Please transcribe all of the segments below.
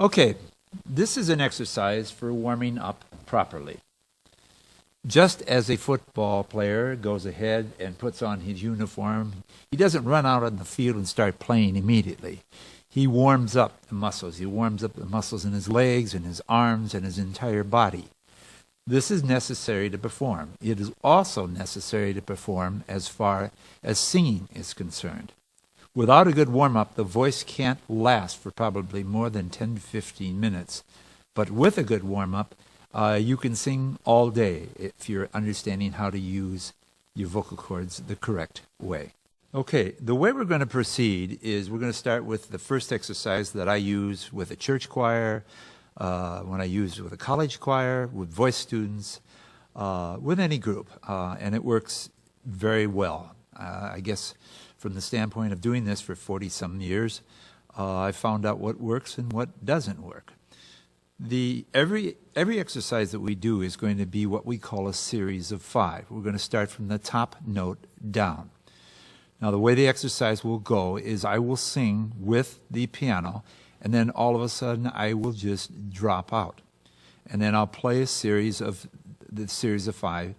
Okay, this is an exercise for warming up properly. Just as a football player goes ahead and puts on his uniform, he doesn't run out on the field and start playing immediately. He warms up the muscles. He warms up the muscles in his legs and his arms and his entire body. This is necessary to perform. It is also necessary to perform as far as singing is concerned. Without a good warm-up, the voice can't last for probably more than 10 to 15 minutes. But with a good warm-up, you can sing all day if you're understanding how to use your vocal cords the correct way. Okay, the way we're going to proceed is we're going to start with the first exercise that I use with a church choir, when I use with a college choir, with voice students, with any group, and it works very well. I guess from the standpoint of doing this for 40-some years, I found out what works and what doesn't work. Every exercise that we do is going to be what we call a series of 5. We're going to start from the top note down. Now, the way the exercise will go is I will sing with the piano, and then all of a sudden I will just drop out. And then I'll play the series of 5,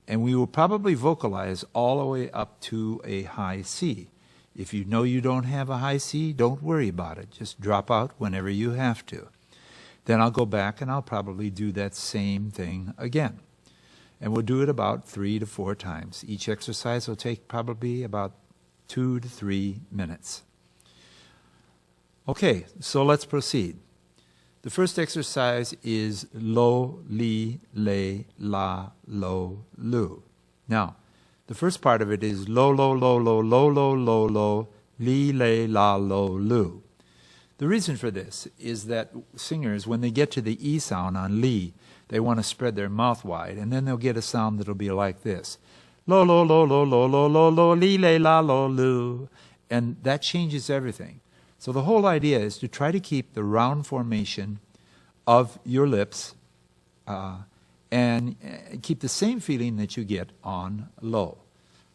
and we will probably vocalize all the way up to a high C. If you know you don't have a high C, don't worry about it. Just drop out whenever you have to. Then I'll go back and I'll probably do that same thing again. And we'll do it about 3 to 4 times. Each exercise will take probably about 2 to 3 minutes. Okay, so let's proceed. The first exercise is lo, li, le, la, lo, lu. Now, the first part of it is lo, lo, lo, lo, lo, lo, lo, lo, li, le, la, lo, lu. The reason for this is that singers, when they get to the E sound on li, they want to spread their mouth wide, and then they'll get a sound that'll be like this. Lo, lo, lo, lo, lo, lo, lo, lo, li, le, la, lo, lu. And that changes everything. So the whole idea is to try to keep the round formation of your lips and keep the same feeling that you get on lo.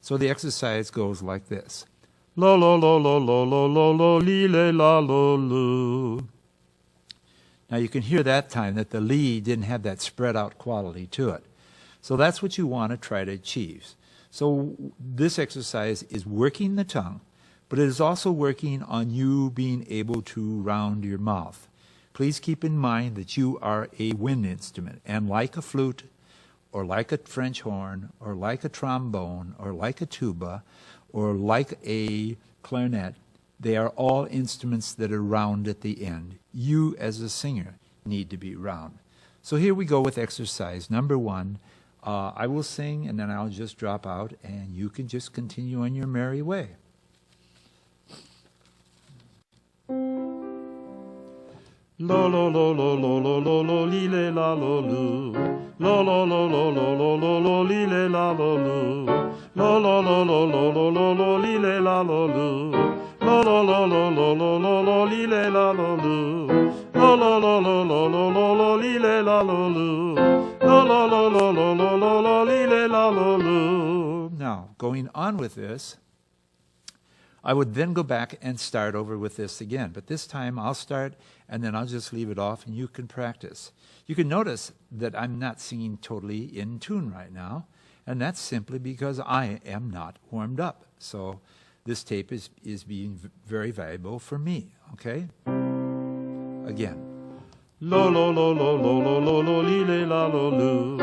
So the exercise goes like this. Lo, lo, lo, lo, lo, lo, lo, lo, li, le, la, lo, lu. Now you can hear that time that the li didn't have that spread out quality to it. So that's what you want to try to achieve. So this exercise is working the tongue, but it is also working on you being able to round your mouth. Please keep in mind that you are a wind instrument, and like a flute, or like a French horn, or like a trombone, or like a tuba, or like a clarinet, they are all instruments that are round at the end. You, as a singer, need to be round. So here we go with exercise number 1. I will sing, and then I'll just drop out, and you can just continue on your merry way. Lo, lo, lo, lo, lo, lo, lo, lo, li, le, la, lo, lu. Lo, lo, lo, lo, lo, lo, lo, lo, li, le, la, lo, lu. Lo, lo, lo, lo, lo, lo, lo, lo, li, le, la, lo, lu. Lo, lo, lo, lo, lo, lo, lo, lo, li, le, la, lo, lu. Lo, lo, lo, lo, lo, lo, lo, lo, li, le, la, lo, lu. Lo, lo, lo, lo, lo, lo, lo, lo, li, le, la, lo, lu. Now, going on with this, I would then go back and start over with this again. But this time I'll start and then I'll just leave it off and you can practice. You can notice that I'm not singing totally in tune right now, and that's simply because I am not warmed up. So this tape is being very valuable for me, okay? Again. Lo, lo, lo, lo, lo, lo, lo, lo, li, le, la, lo, lu.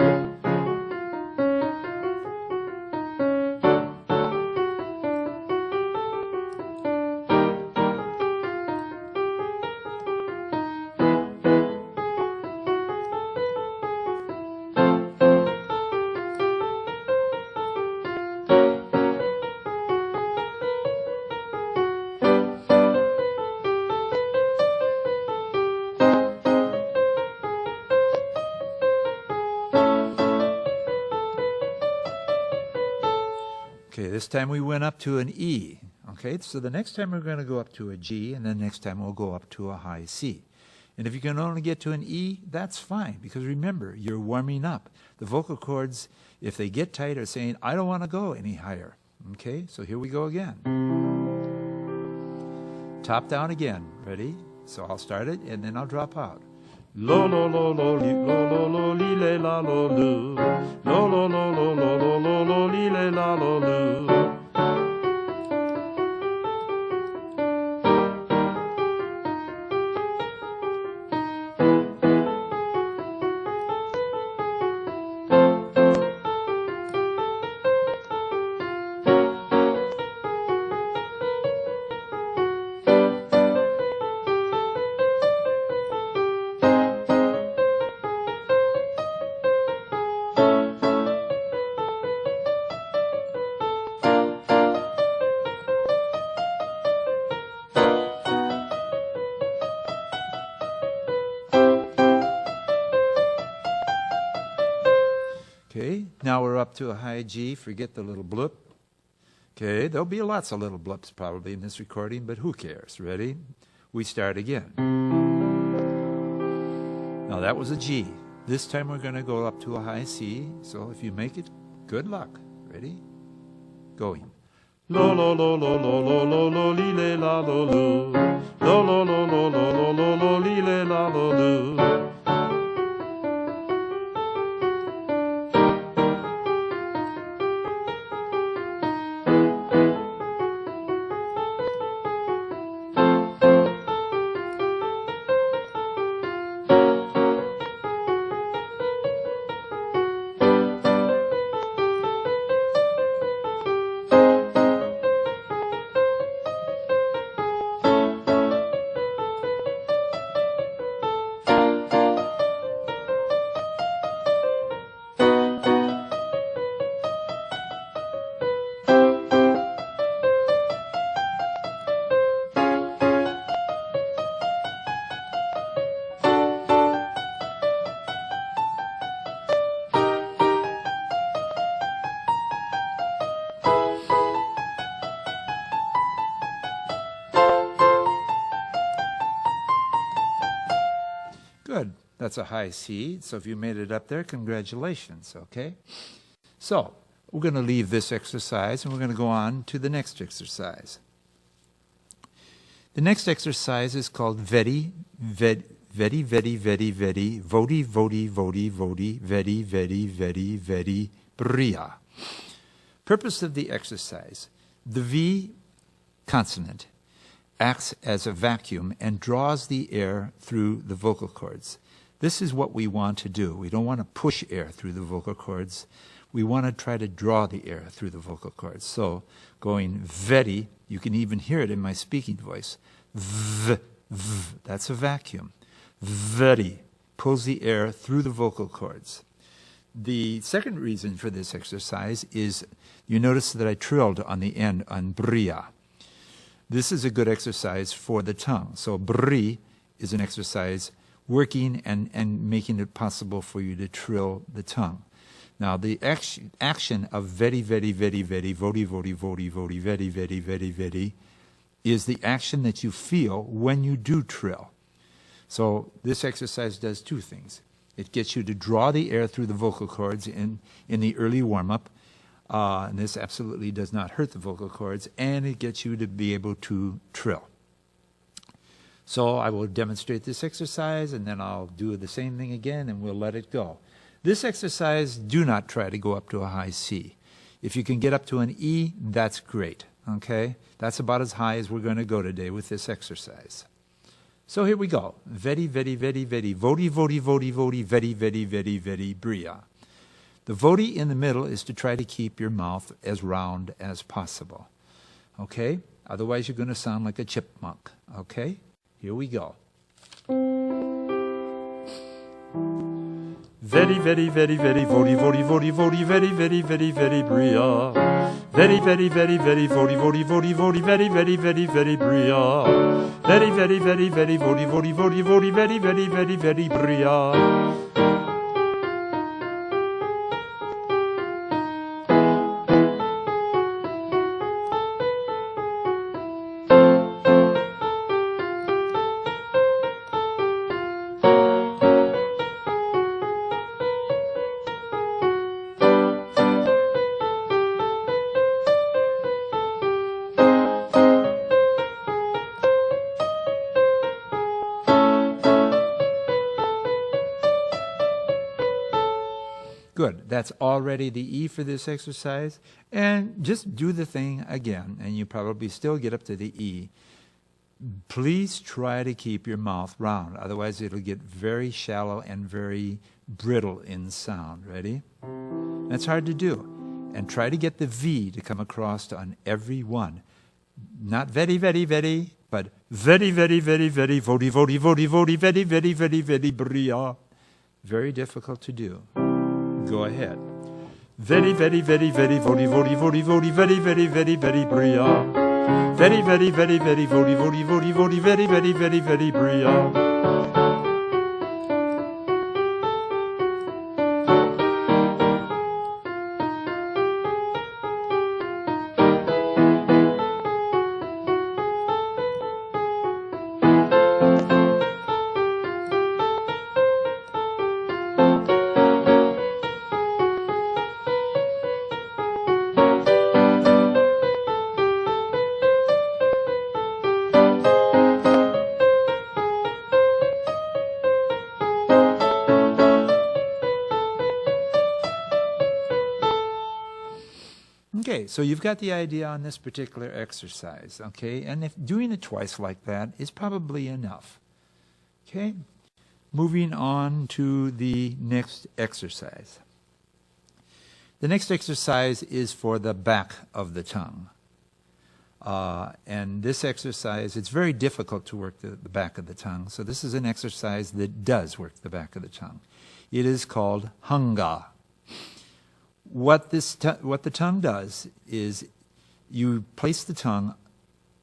Okay, this time we went up to an E. Okay, so the next time we're going to go up to a G, and then next time we'll go up to a high C. And if you can only get to an E, that's fine, because remember, you're warming up. The vocal cords, if they get tight, are saying, I don't want to go any higher. Okay, so here we go again. Top down again. Ready? So I'll start it, and then I'll drop out. Lo lo lo lo li lo lo lo li le la lo lu. Lo lo lo lo lo lo lo lo li le la lo lu. Okay, now we're up to a high G. Forget the little blip. Okay, there'll be lots of little blips probably in this recording, but who cares? Ready? We start again. Now that was a G. This time we're going to go up to a high C. So if you make it, good luck. Ready? Going. Lo lo lo lo lo lo lo lo li le la lo lu. Lo lo lo lo lo lo lo lo li le la lo lu. Good. That's a high C. So if you made it up there, congratulations. Okay? So we're going to leave this exercise and we're going to go on to the next exercise. The next exercise is called vedi, vedi, vedi, vedi, vedi, vedi, vodi, vodi, vodi, vodi, vedi, vedi, vedi, vedi, bria. Purpose of the exercise. The V consonant acts as a vacuum and draws the air through the vocal cords. This is what we want to do. We don't want to push air through the vocal cords. We want to try to draw the air through the vocal cords. So going vedi, you can even hear it in my speaking voice. V, v, that's a vacuum. Vedi pulls the air through the vocal cords. The second reason for this exercise is you notice that I trilled on the end on bria. This is a good exercise for the tongue. So bri is an exercise working and making it possible for you to trill the tongue. Now the action of vedi, vedi, vedi, vedi, vodi, vodi, vodi, vodi, vedi, vedi, vedi, vedi is the action that you feel when you do trill. So this exercise does two things. It gets you to draw the air through the vocal cords in the early warm-up. And this absolutely does not hurt the vocal cords, and it gets you to be able to trill. So I will demonstrate this exercise, and then I'll do the same thing again, and we'll let it go. This exercise, do not try to go up to a high C. If you can get up to an E, that's great, okay? That's about as high as we're going to go today with this exercise. So here we go. Vedi, vedi, vedi, vedi, vodi, vodi, vodi, vodi, vedi, vedi, vedi, vedi, bria. The vodi in the middle is to try to keep your mouth as round as possible. Okay? Otherwise, you're going to sound like a chipmunk. Okay? Here we go. Vedi, vedi, vedi, vedi, vodi, vodi, vodi, vodi, vedi, vedi, vedi, vedi, bria. Vedi, vedi, vedi, vedi, vodi, vodi, vodi, vodi, vedi, vedi, vedi, vedi, bria. Vedi, vedi, vedi, vedi, vodi, vodi, vodi, vodi, vedi, vedi, vedi, vedi, bria. Good. That's already the E for this exercise. And just do the thing again, and you probably still get up to the E. Please try to keep your mouth round. Otherwise, it'll get very shallow and very brittle in sound. Ready? That's hard to do. And try to get the V to come across on every one. Not very, very, very, but very, very, very, very, vodi, vodi, vodi, vodi, very, very, very, very, bria. Very difficult to do. Go ahead. Very, very, very, very, vodi, vodi, vodi, vodi, very, very, very, very, bria. Very, very, very, very, vodi, vodi, vodi, vodi, very, very, very, very, bria. Okay, so you've got the idea on this particular exercise, okay? And if doing it twice like that is probably enough, okay? Moving on to the next exercise. The next exercise is for the back of the tongue. And this exercise, it's very difficult to work the back of the tongue, so this is an exercise that does work the back of the tongue. It is called hanga. What the tongue does is you place the tongue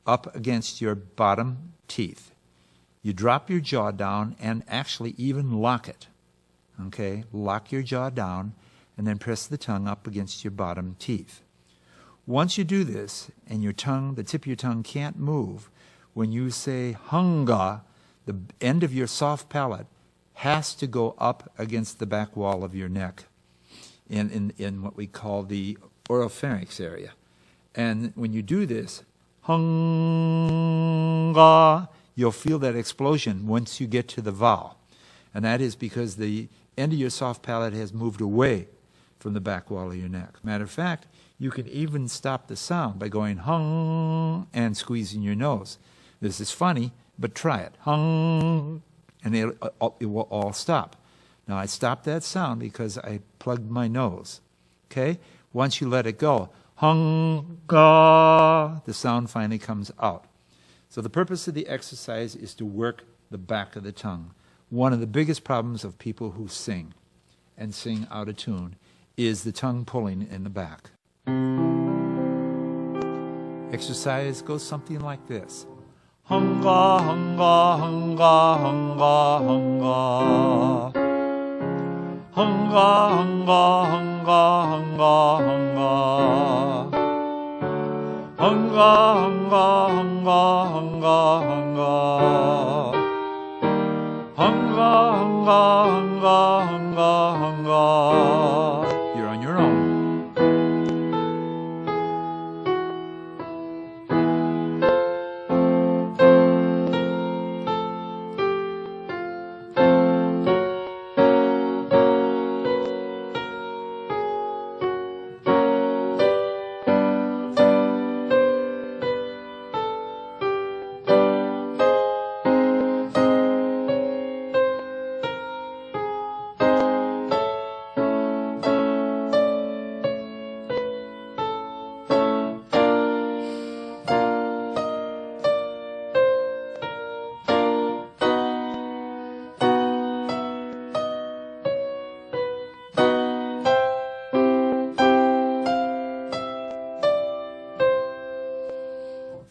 up against your bottom teeth. You drop your jaw down and actually even lock it. Okay? Lock your jaw down and then press the tongue up against your bottom teeth. Once you do this and your tongue, the tip of your tongue can't move, when you say hanga, the end of your soft palate has to go up against the back wall of your neck. In what we call the oropharynx area. And when you do this, hanga, you'll feel that explosion once you get to the vowel. And that is because the end of your soft palate has moved away from the back wall of your neck. Matter of fact, you can even stop the sound by going hung and squeezing your nose. This is funny, but try it. Hung, and it will all stop. Now, I stopped that sound because I plugged my nose. Okay? Once you let it go, hung-ga, the sound finally comes out. So the purpose of the exercise is to work the back of the tongue. One of the biggest problems of people who sing and sing out of tune is the tongue pulling in the back. Exercise goes something like this. Hanga, hanga, hanga, hanga, hanga. Hanga, hanga, hanga, hanga, hanga. Hanga, hanga, hanga, hanga, hanga. Hanga, hanga, hanga, hanga, hanga. You're on your own.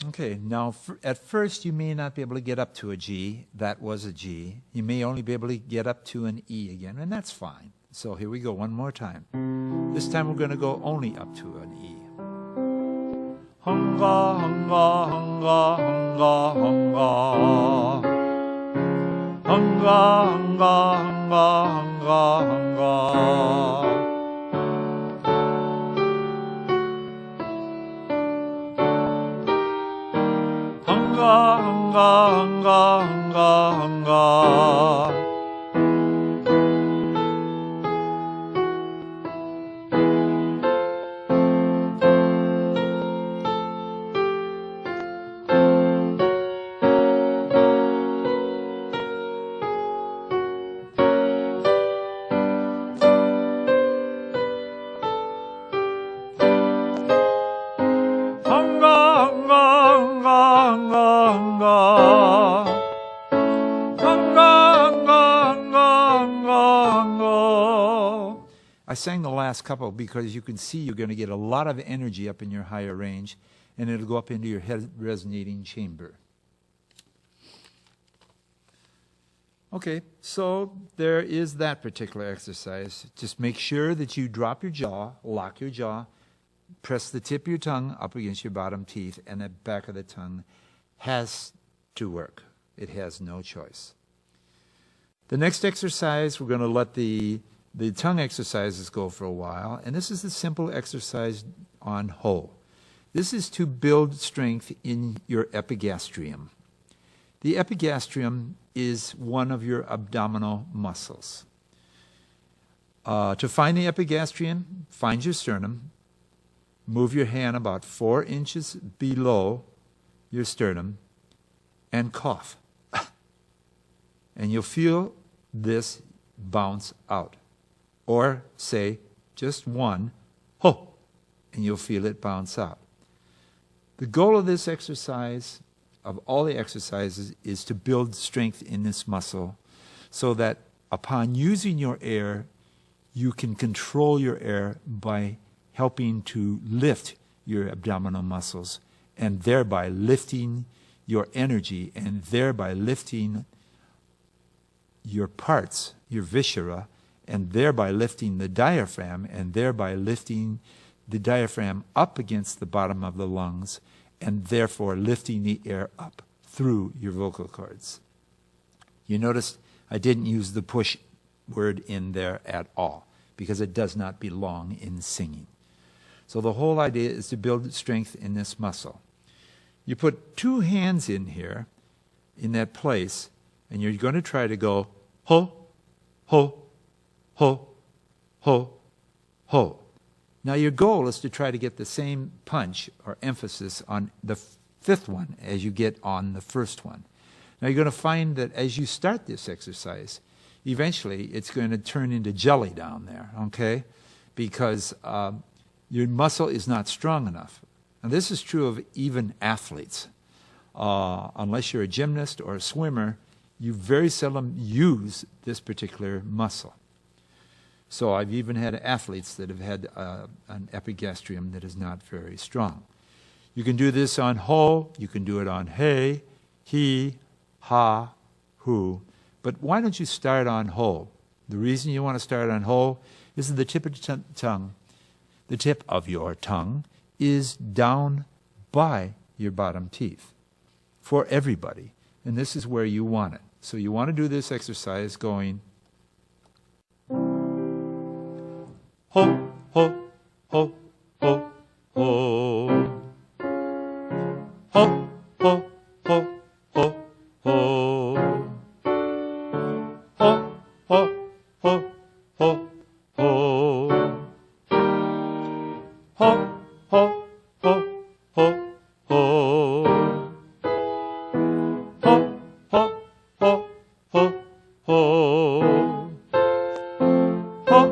Okay, now at first you may not be able to get up to a G. That was a G. You may only be able to get up to an E again, and that's fine. So here we go one more time. This time we're going to go only up to an E. Hanga, hanga, hanga, hanga, hanga. Hanga, hanga, hanga, hanga, hanga. Hanga, hanga, hanga, hanga. I sang the last couple because you can see you're going to get a lot of energy up in your higher range, and it'll go up into your head resonating chamber. Okay, so there is that particular exercise. Just make sure that you drop your jaw, lock your jaw, press the tip of your tongue up against your bottom teeth, and the back of the tongue has to work. It has no choice. The next exercise, we're going to let the tongue exercises go for a while, and this is a simple exercise on Ho. This is to build strength in your epigastrium. The epigastrium is one of your abdominal muscles. To find the epigastrium, find your sternum, move your hand about 4 inches below your sternum, and cough. And you'll feel this bounce out. Or say just one, ho, and you'll feel it bounce out. The goal of this exercise, of all the exercises, is to build strength in this muscle so that upon using your air, you can control your air by helping to lift your abdominal muscles and thereby lifting your energy and thereby lifting your parts, your viscera, and thereby lifting the diaphragm and thereby lifting the diaphragm up against the bottom of the lungs and therefore lifting the air up through your vocal cords. You notice I didn't use the push word in there at all because it does not belong in singing. So the whole idea is to build strength in this muscle. You put 2 hands in here, in that place, and you're going to try to go ho, ho, ho, ho, ho. Now your goal is to try to get the same punch or emphasis on the 5th one as you get on the 1st one. Now you're going to find that as you start this exercise, eventually it's going to turn into jelly down there, okay? Because your muscle is not strong enough. And this is true of even athletes. Unless you're a gymnast or a swimmer, you very seldom use this particular muscle. So I've even had athletes that have had an epigastrium that is not very strong. You can do this on ho, you can do it on hey, he, ha, hu. But why don't you start on ho? The reason you want to start on ho is that the tip of the tongue, the tip of your tongue, is down by your bottom teeth for everybody. And this is where you want it. So you want to do this exercise going ho, ho, ho, ho, ho. Ho, ho, ho, ho, ho. Ho, ho, ho, ho, ho. Ho, ho, ho, ho, ho. Ho, ho, ho, ho, ho. Ho, ho,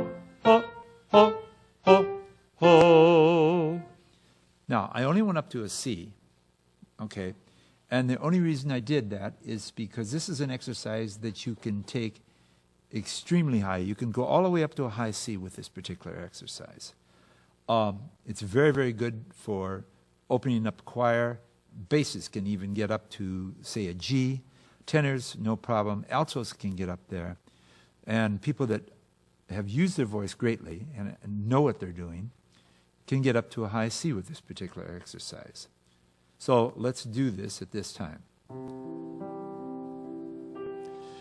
ho, ho, ho. Now, I only went up to a C, okay? And the only reason I did that is because this is an exercise that you can take extremely high. You can go all the way up to a high C with this particular exercise. It's very, very good for opening up choir. Basses can even get up to, say, a G. Tenors, no problem. Altos can get up there. And people that have used their voice greatly and know what they're doing can get up to a high C with this particular exercise. So let's do this at this time.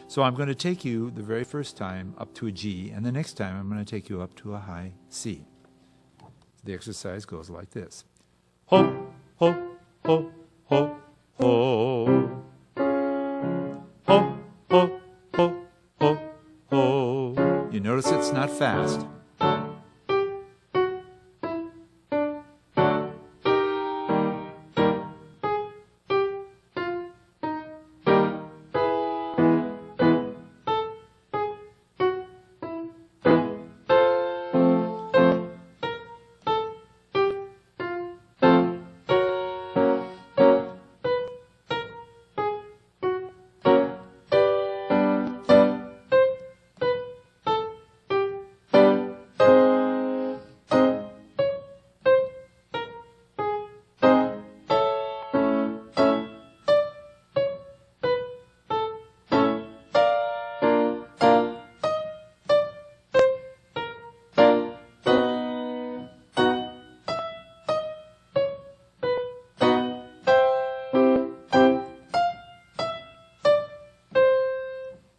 So I'm going to take you the very first time up to a G, and the next time I'm going to take you up to a high C. The exercise goes like this. Ho, ho, ho, ho, ho. Ho, ho, ho, ho, ho. You notice it's not fast.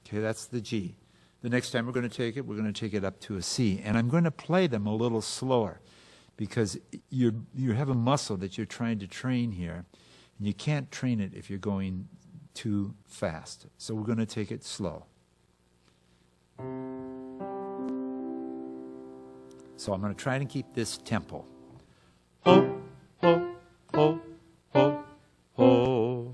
Okay, that's the G. The next time we're going to take it up to a C. And I'm going to play them a little slower because you have a muscle that you're trying to train here. And you can't train it if you're going too fast. So we're going to take it slow. So I'm going to try and keep this tempo. Ho, ho, ho, ho, ho.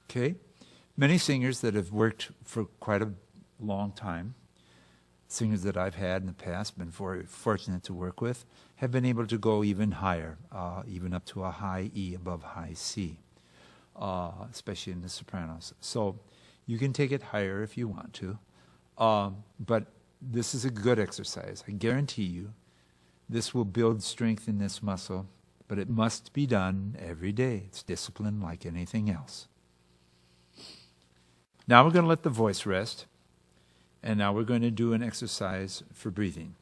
Okay? Many singers that have worked for quite a long time, singers that I've had in the past, been very fortunate to work with, have been able to go even higher, even up to a high E above high C, especially in the sopranos. So you can take it higher if you want to, but this is a good exercise. I guarantee you this will build strength in this muscle, but it must be done every day. It's discipline like anything else. Now we're going to let the voice rest, and now we're going to do an exercise for breathing.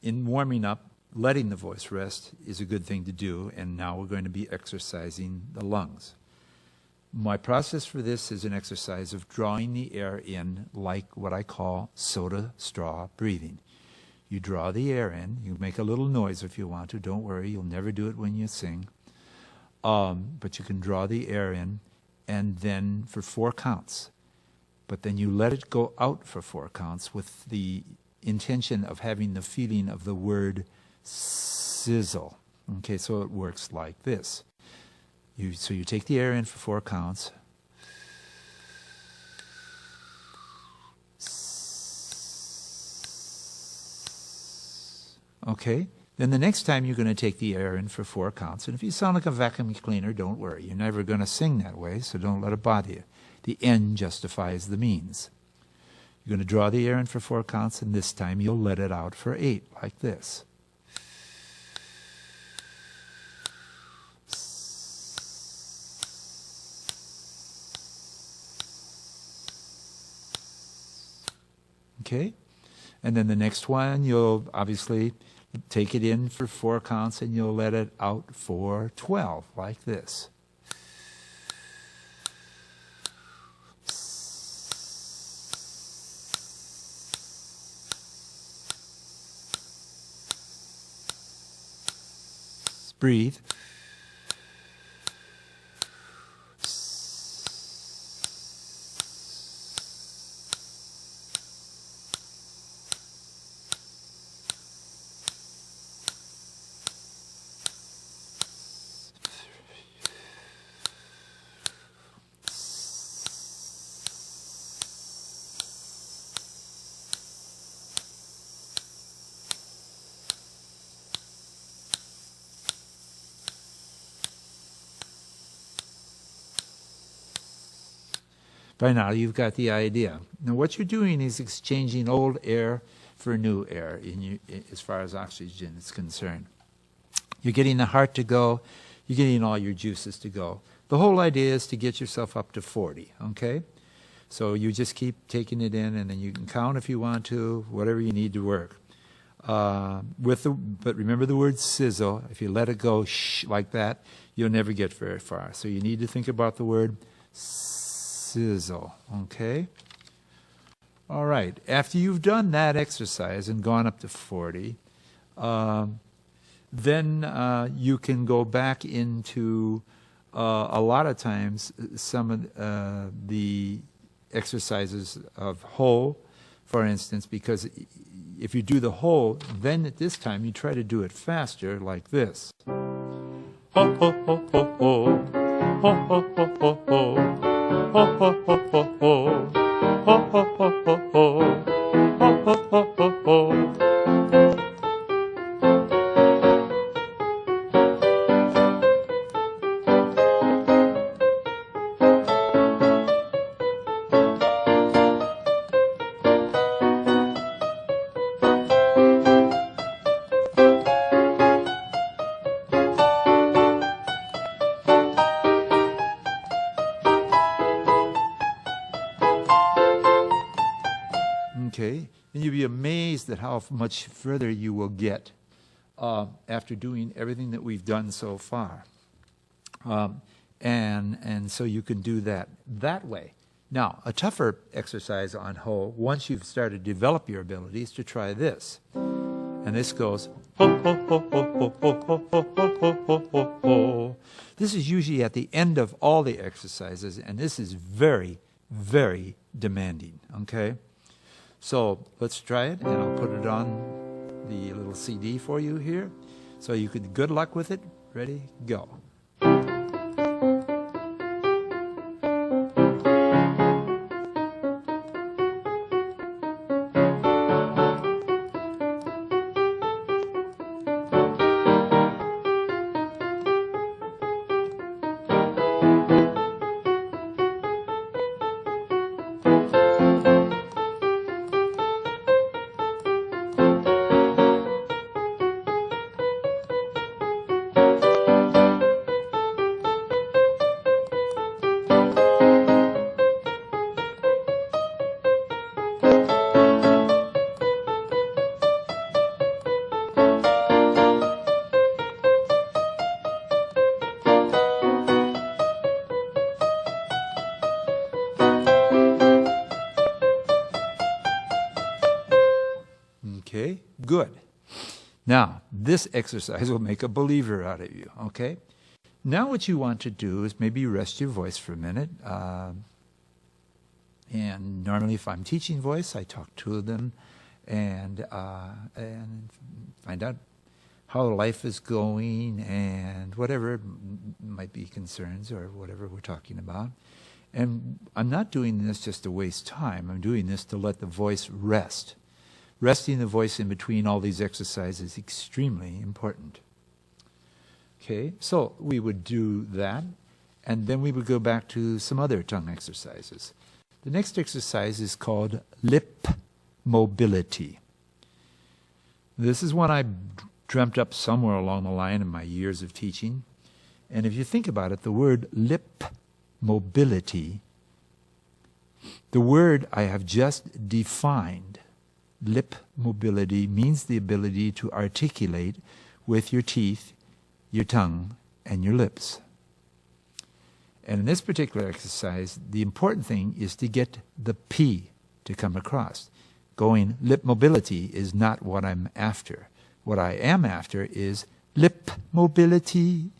In warming up, letting the voice rest is a good thing to do, and now we're going to be exercising the lungs. My process for this is an exercise of drawing the air in like what I call soda straw breathing. You draw the air in, you make a little noise if you want to, don't worry, you'll never do it when you sing. But you can draw the air in, and then for 4 counts. But then you let it go out for 4 counts with the intention of having the feeling of the word sizzle. Okay, so it works like this. So you take the air in for 4 counts. Okay? Then the next time you're going to take the air in for 4 counts. And if you sound like a vacuum cleaner, don't worry. You're never going to sing that way, so don't let it bother you. The end justifies the means. You're going to draw the air in for 4 counts, and this time you'll let it out for 8, like this. Okay? And then the next one, you'll obviously take it in for 4 counts, and you'll let it out for 12, like this. Breathe. By now you've got the idea. Now what you're doing is exchanging old air for new air as far as oxygen is concerned. You're getting the heart to go. You're getting all your juices to go. The whole idea is to get yourself up to 40, okay? So you just keep taking it in, and then you can count if you want to, whatever you need to work. But remember the word sizzle. If you let it go like that, you'll never get very far. So you need to think about the word sizzle, okay? All right, after you've done that exercise and gone up to 40, then you can go back into, a lot of times, some of the exercises of whole, for instance, because if you do the whole, then at this time you try to do it faster like this. Ho ho ho ho ho, ho ho ho ho ho, ho ho ho ho ho, ho ho ho ho ho, ho ho ho ho. Okay, and you'll be amazed at how much further you will get after doing everything that we've done so far. And so you can do that way. Now, a tougher exercise on whole, once you've started to develop your abilities, to try this. And this goes, ho, ho, ho, ho, ho, ho, ho, ho, ho, ho, ho, ho. This is usually at the end of all the exercises, and this is very, very demanding, okay? So let's try it, and I'll put it on the little CD for you here. So you could, good luck with it. Ready, go. Okay, good. Now, this exercise will make a believer out of you, okay? Now what you want to do is maybe rest your voice for a minute. And normally if I'm teaching voice, I talk to them and find out how life is going and whatever might be concerns or whatever we're talking about. And I'm not doing this just to waste time. I'm doing this to let the voice rest. Resting the voice in between all these exercises is extremely important. Okay, so we would do that, and then we would go back to some other tongue exercises. The next exercise is called lip mobility. This is one I dreamt up somewhere along the line in my years of teaching. And if you think about it, the word lip mobility, the word I have just defined, lip mobility, means the ability to articulate with your teeth, your tongue, and your lips. And in this particular exercise, the important thing is to get the P to come across. Going lip mobility is not what I'm after. What I am after is lip mobility.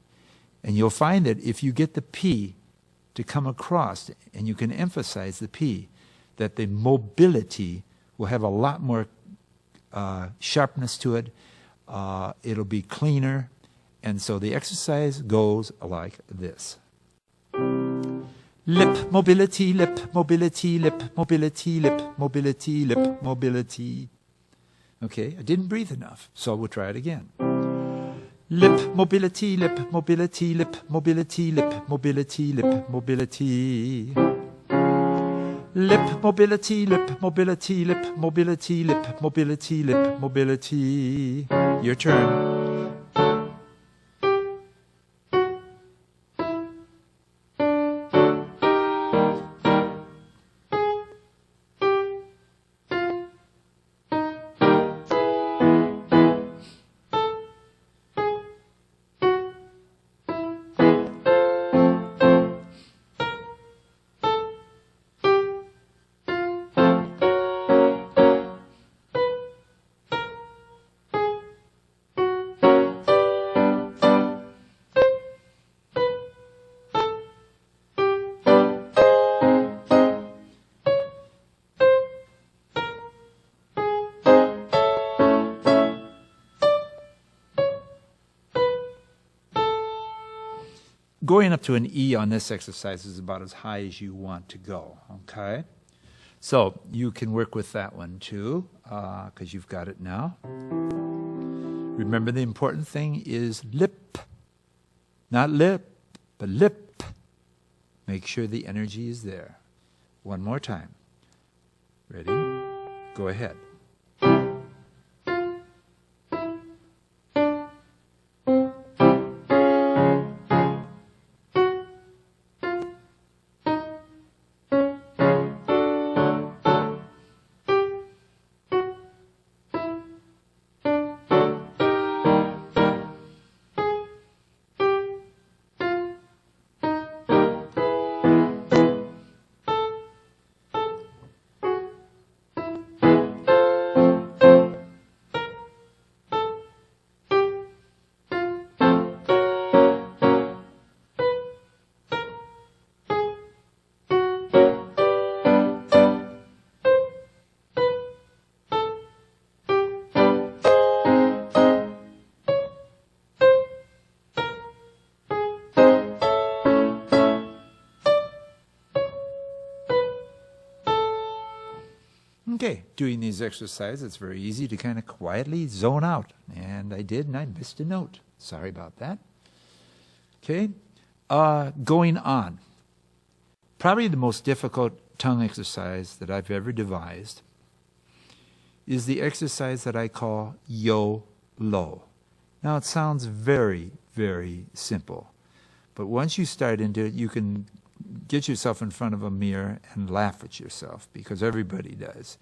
And you'll find that if you get the P to come across, and you can emphasize the P, that the mobility will have a lot more sharpness to it. It'll be cleaner. And so the exercise goes like this. Lip mobility, lip mobility, lip mobility, lip mobility, lip mobility. Okay, I didn't breathe enough, so we'll try it again. Lip mobility, lip mobility, lip mobility, lip mobility, lip mobility. Lip mobility, lip mobility, lip mobility, lip mobility, lip mobility. Your turn. Going up to an E on this exercise is about as high as you want to go, okay? So you can work with that one too, because you've got it now. Remember, the important thing is lip, not lip, but lip. Make sure the energy is there. One more time. Ready? Go ahead. Okay, doing these exercises, it's very easy to kind of quietly zone out. And I did, and I missed a note. Sorry about that. Okay, going on. Probably the most difficult tongue exercise that I've ever devised is the exercise that I call yo-lo. Now, it sounds very, very simple. But once you start into it, you can get yourself in front of a mirror and laugh at yourself, because everybody does.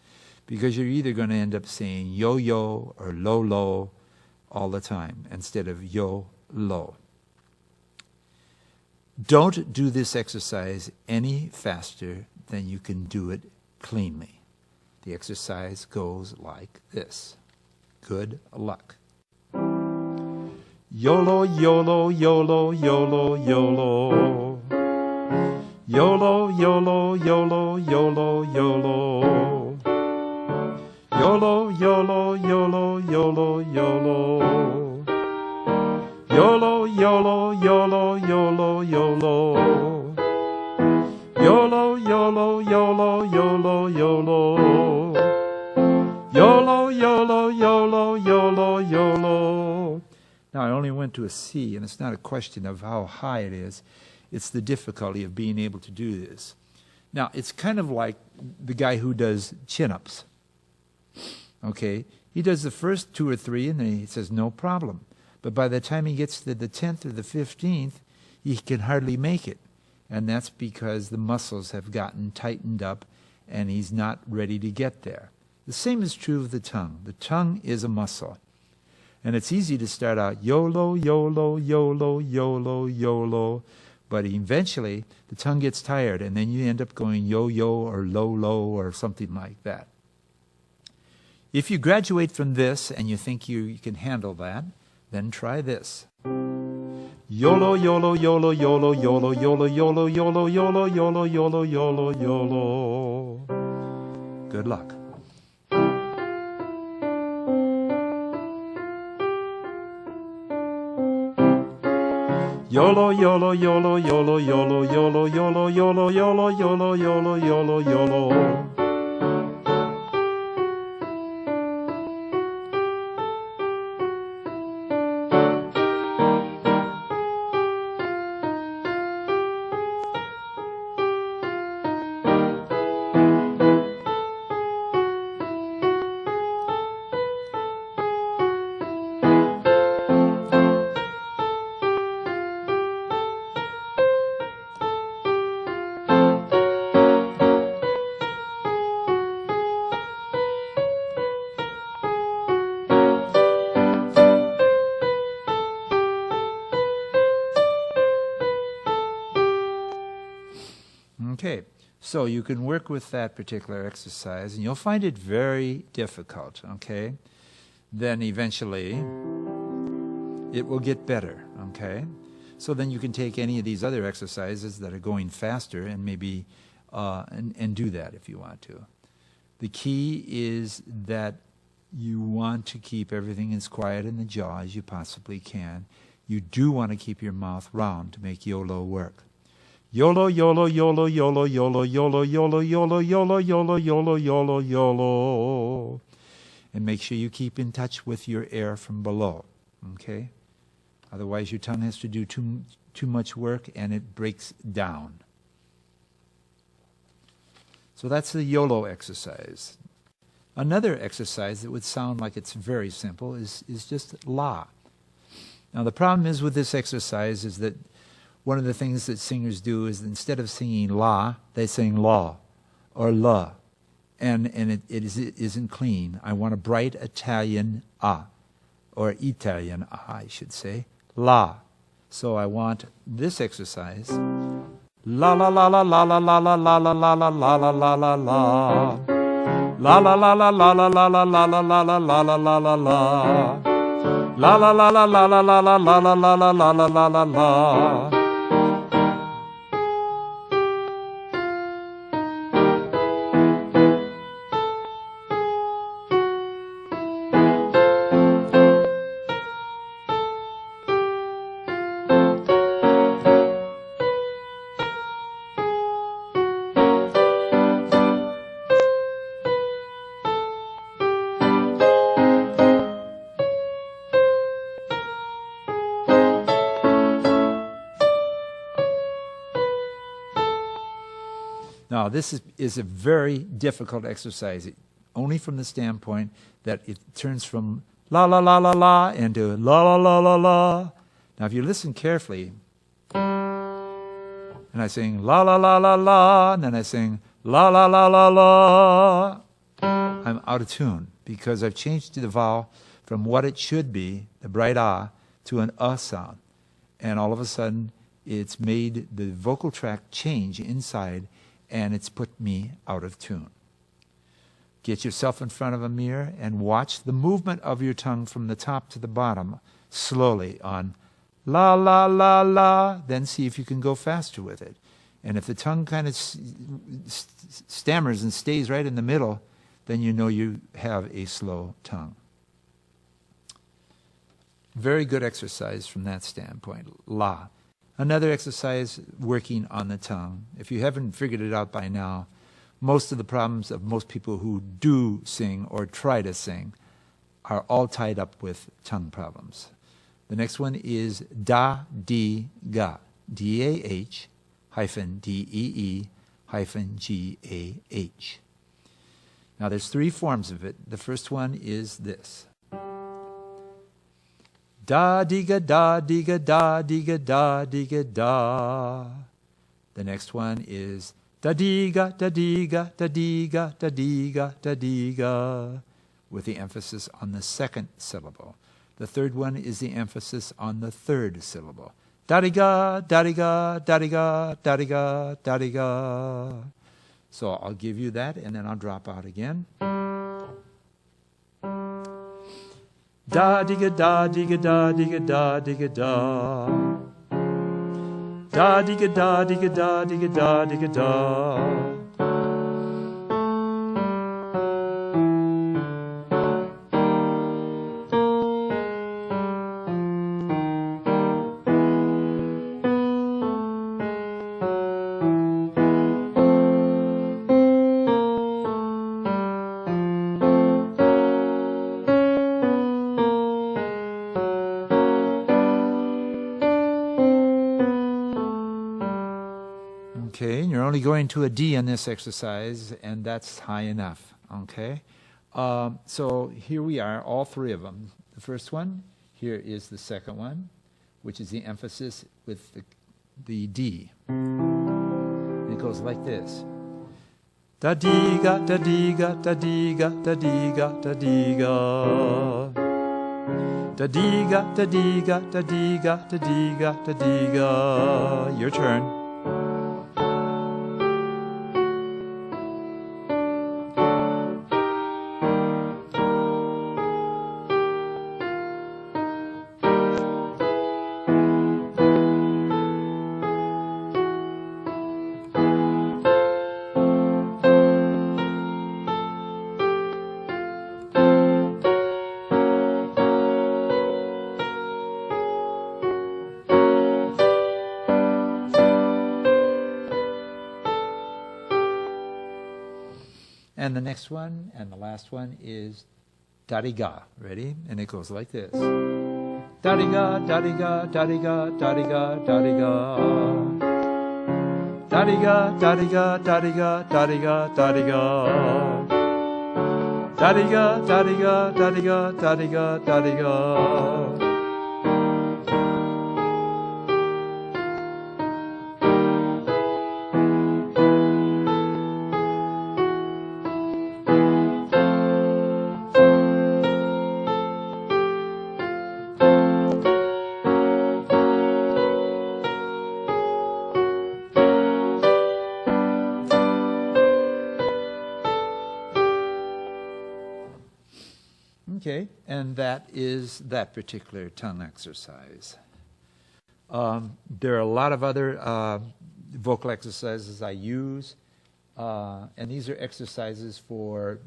Because you're either going to end up saying yo-yo or lo-lo all the time instead of yo-lo. Don't do this exercise any faster than you can do it cleanly. The exercise goes like this. Good luck. YOLO, YOLO, YOLO, YOLO, YOLO. YOLO, YOLO, YOLO, YOLO, YOLO. YOLO, YOLO, YOLO, YOLO, YOLO. YOLO, YOLO, YOLO, YOLO, YOLO. YOLO, YOLO, YOLO, YOLO, YOLO. YOLO, YOLO, YOLO, YOLO, YOLO. Now, I only went to a C, and it's not a question of how high it is. It's the difficulty of being able to do this. Now, it's kind of like the guy who does chin-ups. Okay? He does the first 2 or 3, and then he says, no problem. But by the time he gets to the 10th or the 15th, he can hardly make it. And that's because the muscles have gotten tightened up, and he's not ready to get there. The same is true of the tongue. The tongue is a muscle. And it's easy to start out YOLO, YOLO, YOLO, YOLO, YOLO. But eventually, the tongue gets tired, and then you end up going yo-yo or lo-lo or something like that. If you graduate from this and you think you can handle that, then try this. YOLO, YOLO, YOLO, YOLO, YOLO, YOLO, YOLO, YOLO, YOLO, YOLO, YOLO, YOLO, YOLO. Good luck. YOLO, YOLO, YOLO, YOLO, YOLO, YOLO, YOLO, YOLO, YOLO, YOLO, YOLO, YOLO, YOLO. Okay, so you can work with that particular exercise, and you'll find it very difficult, okay? Then eventually, it will get better, okay? So then you can take any of these other exercises that are going faster and maybe, and do that if you want to. The key is that you want to keep everything as quiet in the jaw as you possibly can. You do want to keep your mouth round to make YOLO work. YOLO, YOLO, YOLO, YOLO, YOLO, YOLO, YOLO, YOLO, YOLO, YOLO, YOLO, YOLO, YOLO. And make sure you keep in touch with your air from below, okay? Otherwise your tongue has to do too much work and it breaks down. So that's the YOLO exercise. Another exercise that would sound like it's very simple is just la. Now the problem is with this exercise is that one of the things that singers do is instead of singing la, they sing la or la. And it isn't clean. I want a bright Italian a, or Italian a, I should say, la. So I want this exercise. La la la la la la la la la la la la la la la la la. La la la la la la la la la la la la la la la la la. La la la la la la la la la la la la la la la la. Now, this is a very difficult exercise, only from the standpoint that it turns from la la la la la into la la la la la. Now, if you listen carefully, and I sing la la la la la, and then I sing la la la la la, I'm out of tune because I've changed the vowel from what it should be, the bright ah, to an sound. And all of a sudden, it's made the vocal tract change inside, and it's put me out of tune. Get yourself in front of a mirror and watch the movement of your tongue from the top to the bottom slowly on la, la, la, la. Then see if you can go faster with it. And if the tongue kind of stammers and stays right in the middle, then you know you have a slow tongue. Very good exercise from that standpoint, la. Another exercise working on the tongue. If you haven't figured it out by now, most of the problems of most people who do sing or try to sing are all tied up with tongue problems. The next one is da, di, ga. D-A-H hyphen D-E-E hyphen G-A-H. Now there's three forms of it. The first one is this. Da diga da diga da diga da diga da. The next one is da diga da diga da diga da diga da diga, with the emphasis on the second syllable. The third one is the emphasis on the third syllable. Da diga da diga da diga da diga da diga. So I'll give you that and then I'll drop out again. Da diga da diga da diga da diga da. Da diga da diga da diga da diga da. Okay, and you're only going to a D in this exercise, and that's high enough, okay? So here we are, all three of them. The first one, here is the second one, which is the emphasis with the D. And it goes like this. Da diga, da diga, da diga, da diga, da diga. Da diga, da diga, da diga, da diga, da diga. Your turn. And the next one, and the last one is da-di-ga. Ready? And it goes like this. Da-di-ga, da-di-ga, da-di-ga, da-di-ga, da-di-ga. Da-di-ga, da-di-ga, da-di-ga, da-di-ga, da-di-ga. Da-di-ga, da-di-ga, da-di-ga, da-di-ga, da-di-ga. Okay, and that is that particular tongue exercise. There are a lot of other vocal exercises I use, and these are exercises for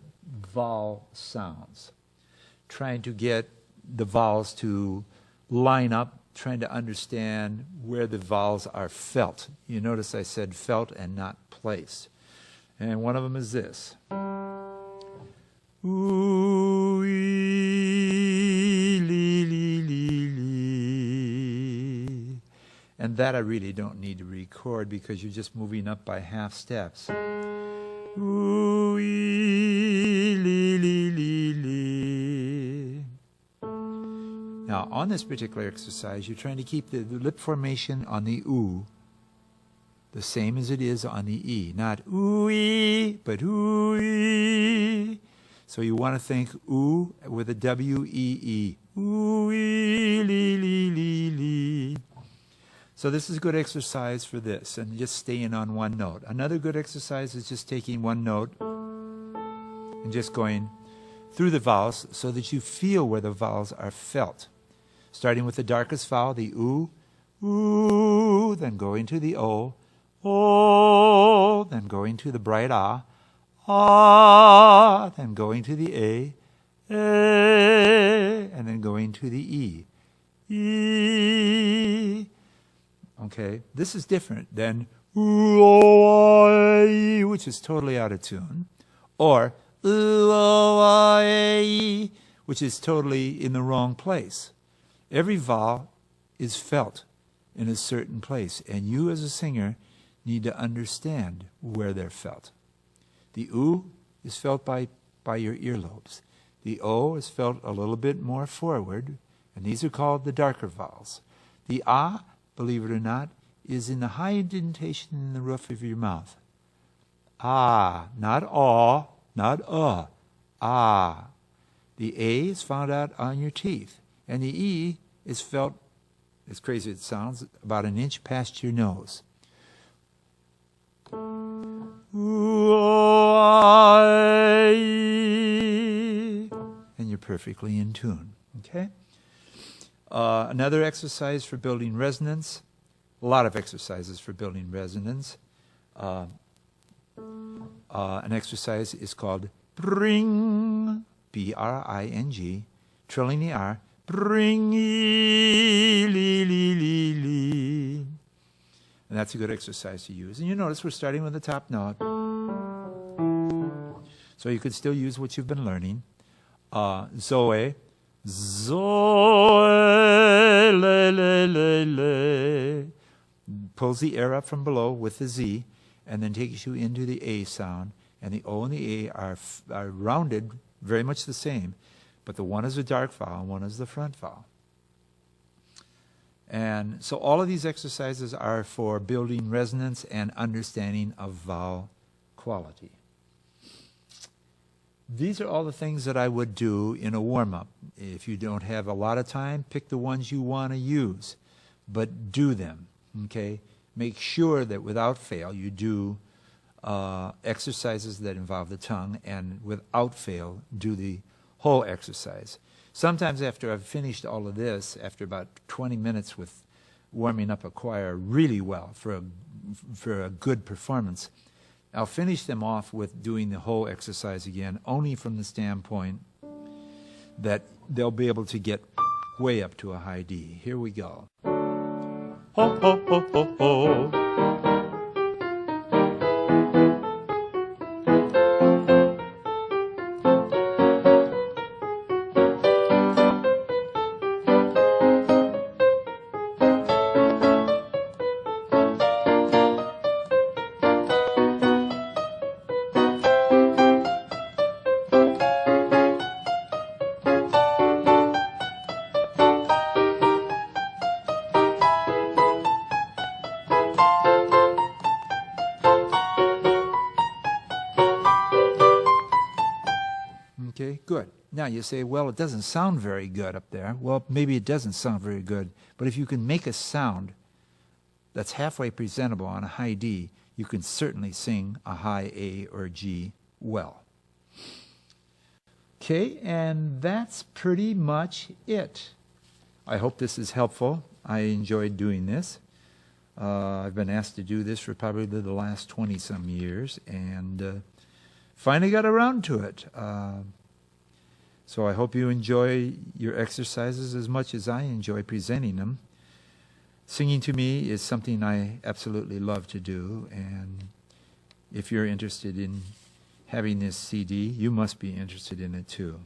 vowel sounds, trying to get the vowels to line up, trying to understand where the vowels are felt. You notice I said felt and not placed. And one of them is this. Ooh, ee, lee, lee, lee, lee. And that I really don't need to record because you're just moving up by half steps. Ooh, ee, lee, lee, lee, lee. Now, on this particular exercise, you're trying to keep the lip formation on the oo the same as it is on the e. Not ooh-ee, but ooh-ee. So you want to think ooh with a W-E-E. Ooh-ee, lee, lee, lee, lee. So this is a good exercise for this, and just staying on one note. Another good exercise is just taking one note and just going through the vowels so that you feel where the vowels are felt. Starting with the darkest vowel, the oo, ooh, then going to the o, then going to the bright ah, then going to the a, and then going to the e. E. Okay, this is different than ooh, oh, ah, e, which is totally out of tune, or ooh, oh, ah, e, which is totally in the wrong place. Every vowel is felt in a certain place, and you as a singer need to understand where they're felt. The oo is felt by your earlobes. The o is felt a little bit more forward, and these are called the darker vowels. The ah, believe it or not, is in the high indentation in the roof of your mouth. Ah, not aw, not ah. The a is found out on your teeth, and the e is felt, as crazy as it sounds, about an inch past your nose. Ooh, oh, ah, e. And you're perfectly in tune. Okay? Another exercise for building resonance. A lot of exercises for building resonance. An exercise is called bring, B-R-I-N-G, trilling the R, bring, ee, lee, lee, lee, lee. And that's a good exercise to use. And you notice we're starting with the top note. So you could still use what you've been learning. Zoe, Zoe, le, le, le, le. Pulls the air up from below with the Z, and then takes you into the A sound. And the O and the A are rounded, very much the same, but the one is a dark vowel and one is the front vowel. And so all of these exercises are for building resonance and understanding of vowel quality. These are all the things that I would do in a warm-up. If you don't have a lot of time, pick the ones you want to use, but do them, okay? Make sure that without fail you do exercises that involve the tongue, and without fail do the whole exercise. Sometimes after I've finished all of this, after about 20 minutes with warming up a choir really well for a good performance, I'll finish them off with doing the whole exercise again, only from the standpoint that they'll be able to get way up to a high D. Here we go. Ho, ho, ho, ho, ho. Now you say, well, it doesn't sound very good up there. Well, maybe it doesn't sound very good, but if you can make a sound that's halfway presentable on a high D, you can certainly sing a high A or G well. Okay, and that's pretty much it. I hope this is helpful. I enjoyed doing this. I've been asked to do this for probably the last 20-some years, and finally got around to it. So I hope you enjoy your exercises as much as I enjoy presenting them. Singing to me is something I absolutely love to do, and if you're interested in having this CD, you must be interested in it too.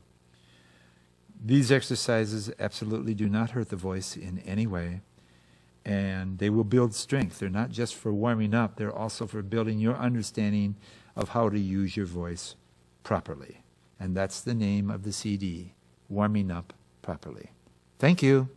These exercises absolutely do not hurt the voice in any way, and they will build strength. They're not just for warming up, they're also for building your understanding of how to use your voice properly. And that's the name of the CD, Warming Up Properly. Thank you.